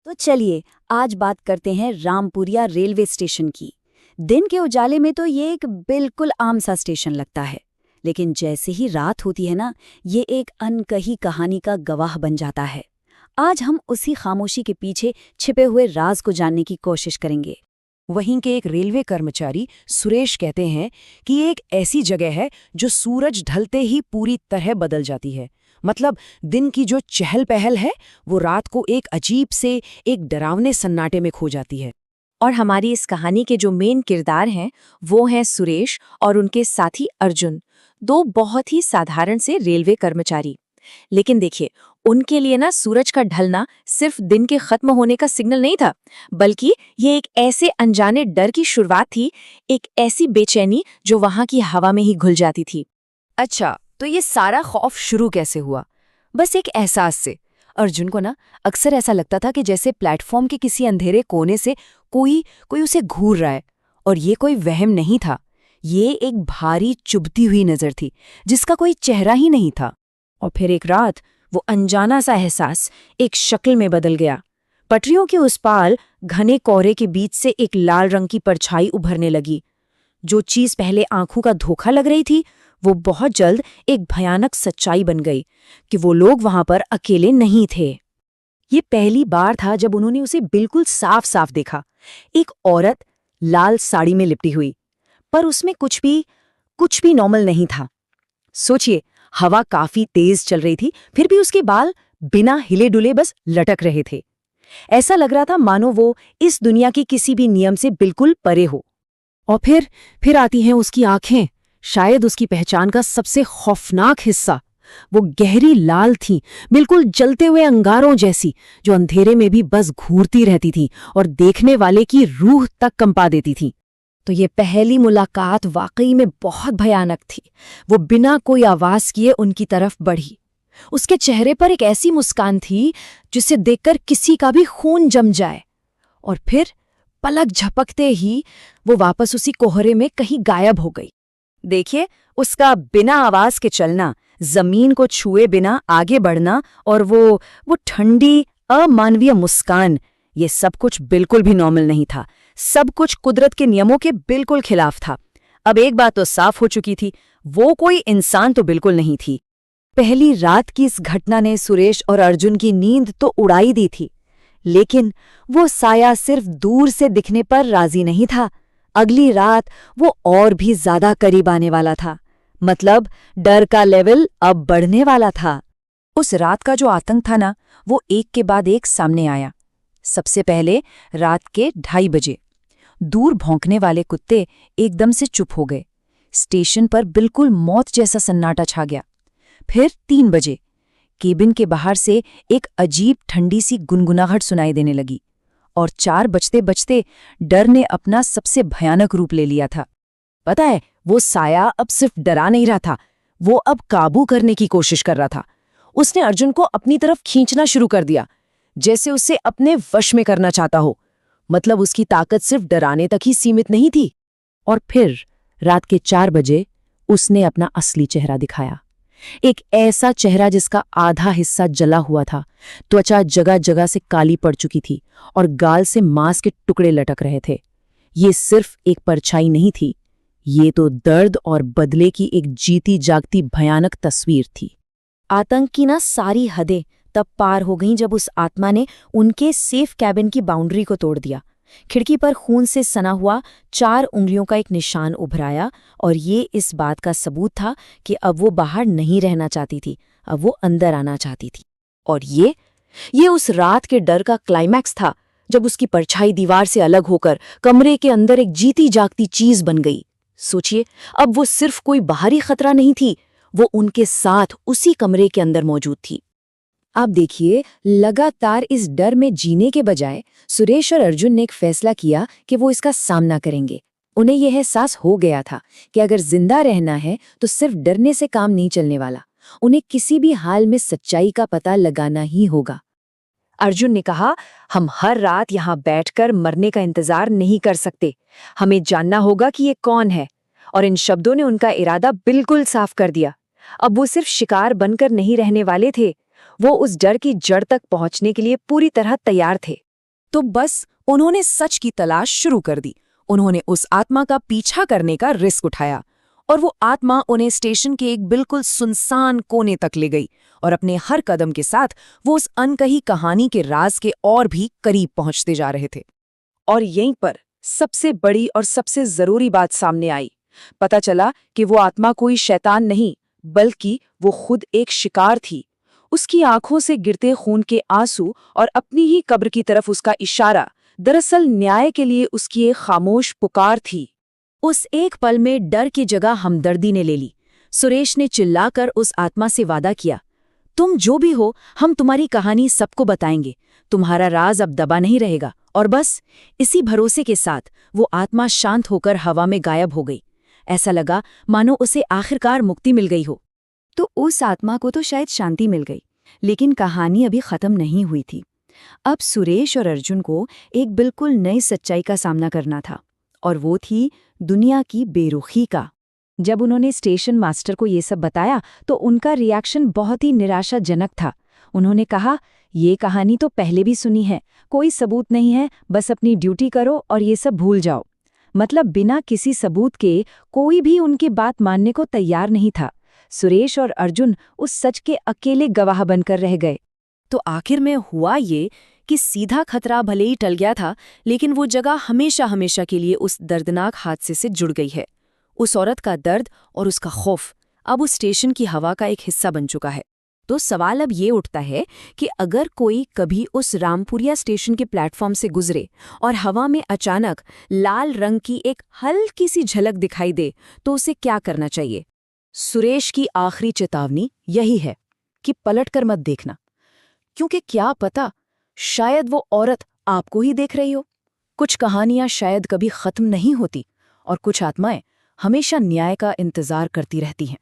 तो चलिए आज बात करते हैं रामपुरिया रेलवे स्टेशन की। दिन के उजाले में तो ये एक बिल्कुल आम सा स्टेशन लगता है, लेकिन जैसे ही रात होती है ना, ये एक अनकही कहानी का गवाह बन जाता है। आज हम उसी खामोशी के पीछे छिपे हुए राज को जानने की कोशिश करेंगे। वहीं के एक रेलवे कर्मचारी सुरेश कहते हैं कि ये एक ऐसी जगह है जो सूरज ढलते ही पूरी तरह बदल जाती है। मतलब दिन की जो चहल पहल है वो रात को एक अजीब से, एक डरावने सन्नाटे में खो जाती है। और हमारी इस कहानी के जो मेन किरदार हैं वो हैं सुरेश और उनके साथी अर्जुन, दो बहुत ही साधारण से रेलवे कर्मचारी। लेकिन देखिए, उनके लिए ना सूरज का ढलना सिर्फ दिन के खत्म होने का सिग्नल नहीं था, बल्कि ये एक ऐसे अनजाने डर की शुरुआत थी, एक ऐसी बेचैनी जो वहां की हवा में ही घुल जाती थी। अच्छा, तो ये सारा खौफ शुरू कैसे हुआ? बस एक एहसास से। अर्जुन को ना अक्सर ऐसा लगता था कि जैसे प्लेटफॉर्म के किसी अंधेरे कोने से कोई उसे घूर रहा है। और ये कोई वहम नहीं था, ये एक भारी चुभती हुई नजर थी जिसका कोई चेहरा ही नहीं था। और फिर एक रात वो अनजाना सा एहसास एक शक्ल में बदल गया। पटरियों के उस पार घने कोहरे के बीच से एक लाल रंग की परछाई उभरने लगी। जो चीज पहले आंखों का धोखा लग रही थी, वो बहुत जल्द एक भयानक सच्चाई बन गई कि वो लोग वहां पर अकेले नहीं थे। ये पहली बार था जब उन्होंने उसे बिल्कुल साफ साफ देखा। एक औरत लाल साड़ी में लिपटी हुई, पर उसमें कुछ भी नॉर्मल नहीं था। सोचिए, हवा काफी तेज चल रही थी, फिर भी उसके बाल बिना हिले डुले बस लटक रहे थे। ऐसा लग रहा था मानो वो इस दुनिया के किसी भी नियम से बिल्कुल परे हो। और फिर आती हैं उसकी आंखें, शायद उसकी पहचान का सबसे खौफनाक हिस्सा। वो गहरी लाल थीं, बिल्कुल जलते हुए अंगारों जैसी, जो अंधेरे में भी बस घूरती रहती थीं और देखने वाले की रूह तक कंपा देती थीं। तो ये पहली मुलाकात वाकई में बहुत भयानक थी। वो बिना कोई आवाज किए उनकी तरफ बढ़ी। उसके चेहरे पर एक ऐसी मुस्कान थी जिसे देखकर किसी का भी खून जम जाए। और फिर पलक झपकते ही वो वापस उसी कोहरे में कहीं गायब हो गई। देखिए, उसका बिना आवाज के चलना, जमीन को छुए बिना आगे बढ़ना और वो ठंडी अमानवीय मुस्कान, ये सब कुछ बिल्कुल भी नॉर्मल नहीं था। सब कुछ कुदरत के नियमों के बिल्कुल खिलाफ था। अब एक बात तो साफ हो चुकी थी, वो कोई इंसान तो बिल्कुल नहीं थी। पहली रात की इस घटना ने सुरेश और अर्जुन की नींद तो उड़ाई दी थी, लेकिन वो साया सिर्फ दूर से दिखने पर राजी नहीं था। अगली रात वो और भी ज्यादा करीब आने वाला था। मतलब डर का लेवल अब बढ़ने वाला था। उस रात का जो आतंक था ना, वो एक के बाद एक सामने आया। सबसे पहले रात के 2:30 बजे दूर भौंकने वाले कुत्ते एकदम से चुप हो गए। स्टेशन पर बिल्कुल मौत जैसा सन्नाटा छा गया। फिर 3 बजे केबिन के बाहर से एक अजीब ठंडी सी गुनगुनाहट सुनाई देने लगी। और 4 बजते बजते डर ने अपना सबसे भयानक रूप ले लिया था। पता है, वो साया अब सिर्फ डरा नहीं रहा था, वो अब काबू करने की कोशिश कर रहा था। उसने अर्जुन को अपनी तरफ खींचना शुरू कर दिया, जैसे उसे अपने वश में करना चाहता हो। मतलब उसकी ताकत सिर्फ डराने तक ही सीमित नहीं थी। और फिर रात के 4 बजे उसने अपना असली चेहरा दिखाया। एक ऐसा चेहरा जिसका आधा हिस्सा जला हुआ था, त्वचा जगह जगह से काली पड़ चुकी थी और गाल से मांस के टुकड़े लटक रहे थे। ये सिर्फ एक परछाई नहीं थी, ये तो दर्द और बदले की एक जीती जागती भयानक तस्वीर थी। आतंक की ना सारी हदें तब पार हो गईं जब उस आत्मा ने उनके सेफ कैबिन की बाउंड्री को तोड़ दिया। खिड़की पर खून से सना हुआ 4 उंगलियों का एक निशान उभराया, और ये इस बात का सबूत था कि अब वो बाहर नहीं रहना चाहती थी, अब वो अंदर आना चाहती थी। और ये उस रात के डर का क्लाइमैक्स था, जब उसकी परछाई दीवार से अलग होकर कमरे के अंदर एक जीती जागती चीज बन गई। सोचिए, अब वो सिर्फ कोई बाहरी खतरा नहीं थी, वो उनके साथ उसी कमरे के अंदर मौजूद थी। आप देखिए, लगातार इस डर में जीने के बजाय सुरेश और अर्जुन ने एक फैसला किया कि वो इसका सामना करेंगे। उन्हें यह एहसास हो गया था कि अगर जिंदा रहना है तो सिर्फ डरने से काम नहीं चलने वाला, उन्हें किसी भी हाल में सच्चाई का पता लगाना ही होगा। अर्जुन ने कहा, हम हर रात यहाँ बैठकर मरने का इंतजार नहीं कर सकते, हमें जानना होगा कि ये कौन है। और इन शब्दों ने उनका इरादा बिल्कुल साफ कर दिया। अब वो सिर्फ शिकार बनकर नहीं रहने वाले थे, वो उस डर की जड़ तक पहुंचने के लिए पूरी तरह तैयार थे। तो बस उन्होंने सच की तलाश शुरू कर दी। उन्होंने उस आत्मा का पीछा करने का रिस्क उठाया और वो आत्मा उन्हें स्टेशन के एक बिल्कुल सुनसान कोने तक ले गई और अपने हर कदम के साथ वो उस अनकही कहानी के राज के और भी करीब पहुंचते जा रहे थे। और यहीं पर सबसे बड़ी और सबसे जरूरी बात सामने आई। पता चला कि वो आत्मा कोई शैतान नहीं, बल्कि वो खुद एक शिकार थी। उसकी आंखों से गिरते खून के आंसू और अपनी ही कब्र की तरफ उसका इशारा दरअसल न्याय के लिए उसकी एक खामोश पुकार थी। उस एक पल में डर की जगह हमदर्दी ने ले ली। सुरेश ने चिल्लाकर उस आत्मा से वादा किया, तुम जो भी हो, हम तुम्हारी कहानी सबको बताएंगे, तुम्हारा राज अब दबा नहीं रहेगा। और बस इसी भरोसे के साथ वो आत्मा शांत होकर हवा में गायब हो गई। ऐसा लगा मानो उसे आखिरकार मुक्ति मिल गई हो। तो उस आत्मा को तो शायद शांति मिल गई, लेकिन कहानी अभी खत्म नहीं हुई थी। अब सुरेश और अर्जुन को एक बिल्कुल नई सच्चाई का सामना करना था, और वो थी दुनिया की बेरुखी का। जब उन्होंने स्टेशन मास्टर को ये सब बताया तो उनका रिएक्शन बहुत ही निराशाजनक था। उन्होंने कहा, ये कहानी तो पहले भी सुनी है, कोई सबूत नहीं है, बस अपनी ड्यूटी करो और ये सब भूल जाओ। मतलब बिना किसी सबूत के कोई भी उनकी बात मानने को तैयार नहीं था। सुरेश और अर्जुन उस सच के अकेले गवाह बनकर रह गए। तो आखिर में हुआ ये कि सीधा खतरा भले ही टल गया था, लेकिन वो जगह हमेशा हमेशा के लिए उस दर्दनाक हादसे से जुड़ गई है। उस औरत का दर्द और उसका खौफ अब उस स्टेशन की हवा का एक हिस्सा बन चुका है। तो सवाल अब ये उठता है कि अगर कोई कभी उस रामपुरिया स्टेशन के प्लेटफॉर्म से गुजरे और हवा में अचानक लाल रंग की एक हल्की सी झलक दिखाई दे, तो उसे क्या करना चाहिए? सुरेश की आखिरी चेतावनी यही है कि पलटकर मत देखना, क्योंकि क्या पता शायद वो औरत आपको ही देख रही हो। कुछ कहानियां शायद कभी खत्म नहीं होती और कुछ आत्माएं हमेशा न्याय का इंतजार करती रहती हैं।